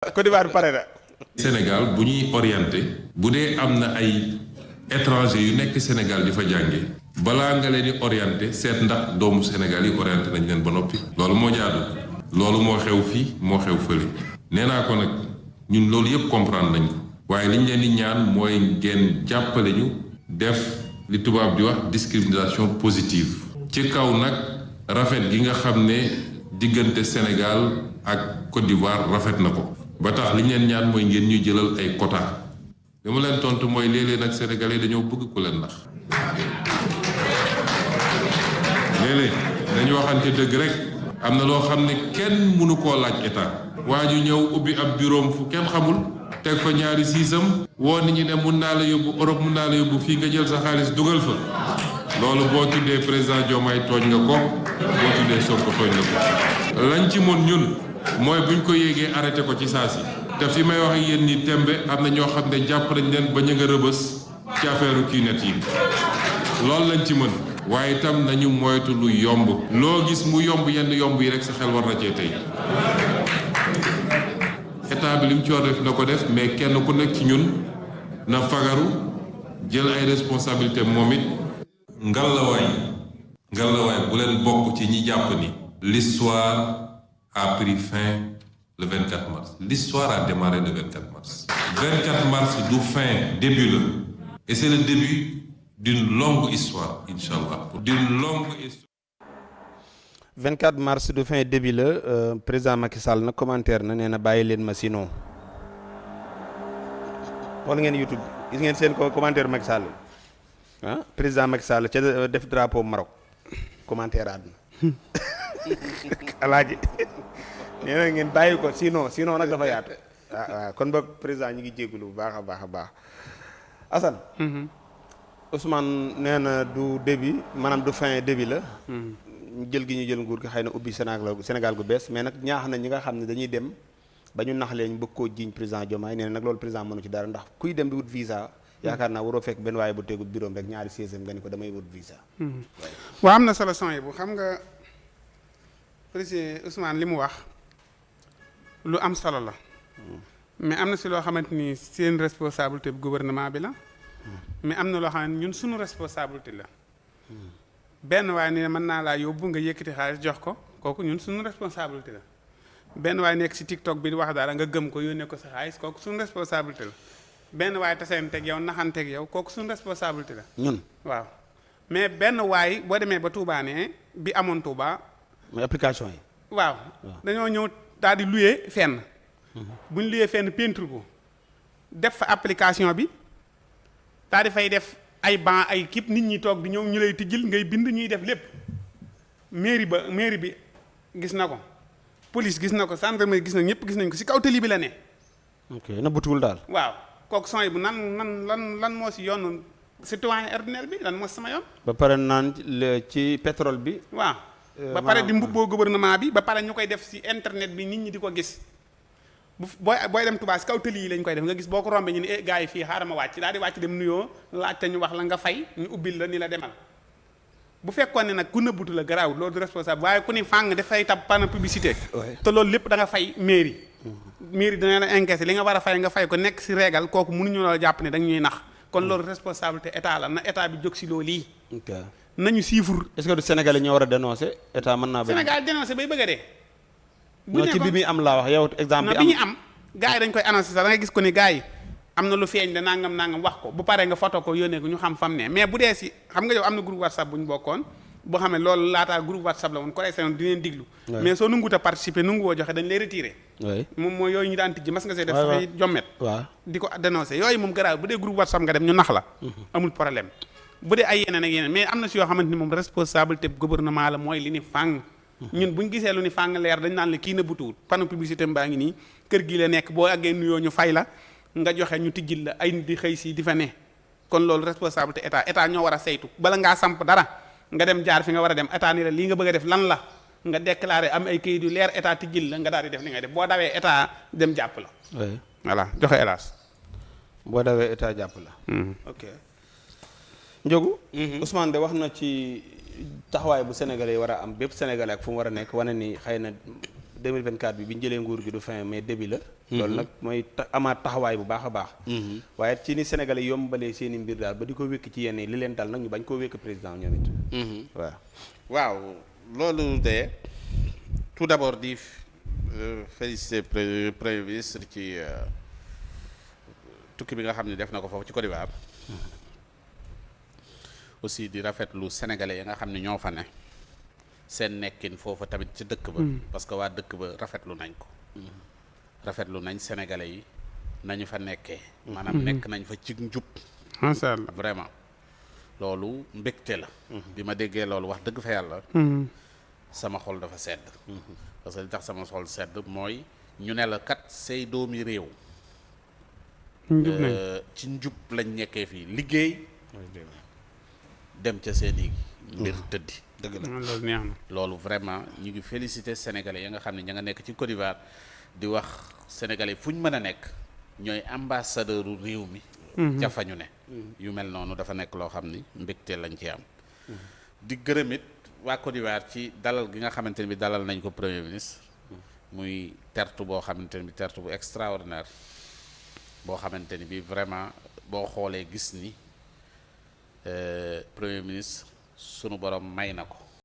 Côte d'Ivoire bi pare na. Sénégal bu ñuy orienté bu dee am na ay étranger yu nekk Sénégal di fa jànge balaa nga leen di orienté seet ndax doomu Sénégal yi orienté nañ leen ba noppi loolu moo jaadu loolu moo xew fii moo xew fële nee naa ko nag ñun loolu yëpp comprendre nañ ko waaye li ñu leen di ñaan mooy ngeen jàppale ñu def li tubaab di wax discrimination positive ci kaw nag rafet gi nga xam ne diggante Sénégal ak Côte d'Ivoire rafet na ko ba tax li ñu leen ñaan mooy ngeen ñuy jëlal ay quota li ma leen tontu mooy léeg-léeg nag sénégalais dañoo bëgg ku leen nax léeg-léeg dañu waxante dëgg rek am na loo xam ne kenn mënu koo laaj état waa ju ñëw ubbi ab bureau fu kenn xamul teg fa ñaari siisam woo nit ñi ne mun naa la yóbbu Europe mun naa la yóbbu fii nga jël sa xaalis dugal fa loolu boo tuddee président Diomaye tooñ nga ko boo tuddee Sonko tooñ nga ko lañ ci mën ñun mooy buñ ko yéegee arrêté ko ci saa si te fi may wax ak yéen ni tembe am na ñoo xam ne jàpp nañ leen ba ñu nga rëbës ci affaire kii net yi loolu lañ ci mën waaye itam nañu moytu lu yomb loo gis mu yomb yenn yomb yi rek sa xel war na cee tey état bi li mu ci war def na ko def mais kenn ku nekk ci ñun na fagaru jël ay responsabilité moom it ngalawaay bu leen bokk ci ñi jàpp ni l'histoire a pris fin le 24 mars. L'histoire a démarré le 24 mars. 24 mars du fin, début là. Et c'est le début d'une longue histoire, Inch'Allah. D'une longue histoire. 24 mars du fin début la président Macky Sall na commentaire na nee na bàyyi leen ma sinon. xool ngeen YouTube gis ngeen seen commentaire Macky Sall ah président Macky Sall ca def drapeau Maroc commentaire àdduna alaaji nee na ngeen bàyyi ko sinon nag dafa yaatu waaw kon ba président ñi ngi jégalu bu baax a baax a baax Assane Ousmane nee na du début maanaam du fin début la jël gi ñu jël nguur gi xëy na ubbi Sénégal gu bees mais nag ñaax na ñi nga xam ne dañuy dem ba ñu nax leen bëgg koo jiiñ président Diomaye nee na nag loolu président mënu ci dara ndax kuy dem di wut visa yaakaar naa waroo fekk benn waaye bu tegut bureau rek ñaari siège nga ni ko damay wut visa waaw am na solo son yi bu xam nga président Ousmane li mu wax lu am solo la mais am na si loo xamante ni seen responsabilité bu gouvernement bi la mais am na loo xam ne ñun suñu responsabilité la benn waaye ne mën naa laa yóbbu nga yëkkati xaalis jox ko kooku ñun suñu responsabilité la benn waaye nekk si TikTok bi di wax dara nga gëm ko yónnee ko sa xaalis kooku suñu responsabilité la benn waaye taseenteeg yow naxanteeg yow kooku suñu responsabilité la ñun waaw mais benn waay boo demee ba Touba ne bi amoon Touba mooy application yi waaw dañoo ñëw daal di louer fenn bu ñu louer fenn peinture ko def fa application bi daal di fay def ay banc ay kip nit ñi toog di ñëw ñu lay tijjil ngay bind ñuy def lépp mairie bi gis na ko police gis na ko gendarmerie gis na ñëpp gis nañ ko si kaw tali bi la ne ok na butuwul daal waaw kooku son yi bu lan moo si yoonu citoyen ordinaire bi lan moo si sama yoon ba pare naan ci pétrole bi waaw ba pare di mbubboo gouvernement bi ba pare ñu koy def si internet bi nit ñi di ko gis booy dem Touba si kaw tëli yi lañ koy def nga gis boo ko rombee ñu ne gars yi fii xaaral ma wàcc daal di wàcc dem nuyoo laajte ñu wax la nga fay ñu ubbil la ni la demal bu fekkoon ne nag ku nëbbutu la garaaw loolu du responsable waaye ku ni fàng dafay tab panneau publicité te loolu lépp da nga fay mairie dina la encaissé li nga war a fay nga fay ko nekk si régal kooku mënuñu la jàpp ne da ñuy nax kon loolu responsabilité état la na état bi jóg si loolu yi nañu siifur. est-ce que du Sénégal yi ñoo war a dénoncer état mën naa. Sénégal dénoncer bay bëgg a dee. non ci bi muy am laa wax yow exemple. bi ñu am gars yi dañ koy annoncé sax da nga gis ko ni gars yi am na lu feeñ de nangam wax ko bu paree nga photo ko yónnee ko ñu xam fam ne mais bu dee si xam nga yow am na groupe WhatsApp bu ñu bokkoon boo xam ne loolu laataa groupe WhatsApp la woon correction di leen diglu. mais soo nanguwut a participer nangu woo joxe dañ lay retiré. moom mooy yooyu ñu daan tijji mas nga see def sax jommet di ko dénoncé yooyu moom garaaw bu dee groupe WhatsApp nga dem ñu nax la amul problème bu dee ay yeneen ak yeneen mais am na si yoo xamante ni moom responsabilité gouvernement la mooy li ni fàng ñun buñ gisee lu ni fàng leer dañ naan la kii na butuwut panneau publicité mbaa ngi nii kër gi la nekk boo àggee nuyoo ñu fay la nga joxe ñu tijjil la ay nit di xëy si di fa ne kon loolu responsabilité état ñoo war a saytu bala ngaa samp dara nga dem jaar fi nga war a dem état ni la lii nga bëgg a def lan la nga déclaré am ay kayit yu leer état tijjil la nga daal di def li ngay def boo dawee état dem jàpp la voilà joxe hélas boo dawee état jàpp la ok Ndiogou Ousmane de wax na ci taxawaay bu sénégalais yi war a am bépp sénégalais ak fu mu war a nekk wane ni xëy na 2024 bi ñu jëlee nguur gi du fin mais début la. loolu nag mooy amaat taxawaay bu baax a baax. waaye ci ni Sénégalais yombalee seen i mbir daal ba di ko wékk ci yenn yi li leen dal nag ñu bañ koo wékk président ñoom it. waaw loolu de tout d'abord di féliciter premier ministre ci tukki bi nga xam ne def na ko foofu ci Côte d'Ivoire. aussi di rafetlu sénégalais yi nga xam ne ñoo fa ne seen nekkin foofu tamit ci dëkk ba. parce que waa dëkk ba rafetlu nañ ko. rafetlu nañ sénégalais yi nañu fa nekkee. maanaam nekk nañ fa ci njub. macha allah vraiment loolu mbégte la. bi ma déggee loolu wax dëgg fa yàlla. sama xol dafa sedd. parce que li tax sama xol sedd mooy ñu ne la kat say doomi réew. ci njub lañ nekkee fii liggéey. dem ca seen i mbir tëddi. dëgg la loolu neex na. loolu vraiment ñu ngi féliciter sénégalais ya nga xam ne ña nga nekk ci Côte d'Ivoire di wax sénégalais fu ñu mën a nekk ñooy ambassadeur u réew mi. ca fa ñu ne. yu mel noonu dafa nekk loo xam ni mbégte lañ ci am. di gërëm it waa Côte d'Ivoire ci dalal gi nga xamante ne bi dalal nañ ko premier ministre. muy tertu boo xamante ne bi tertu bu extraordinaire boo xamante ni bi vraiment boo xoolee gis ni premier ministre sunu borom may na ko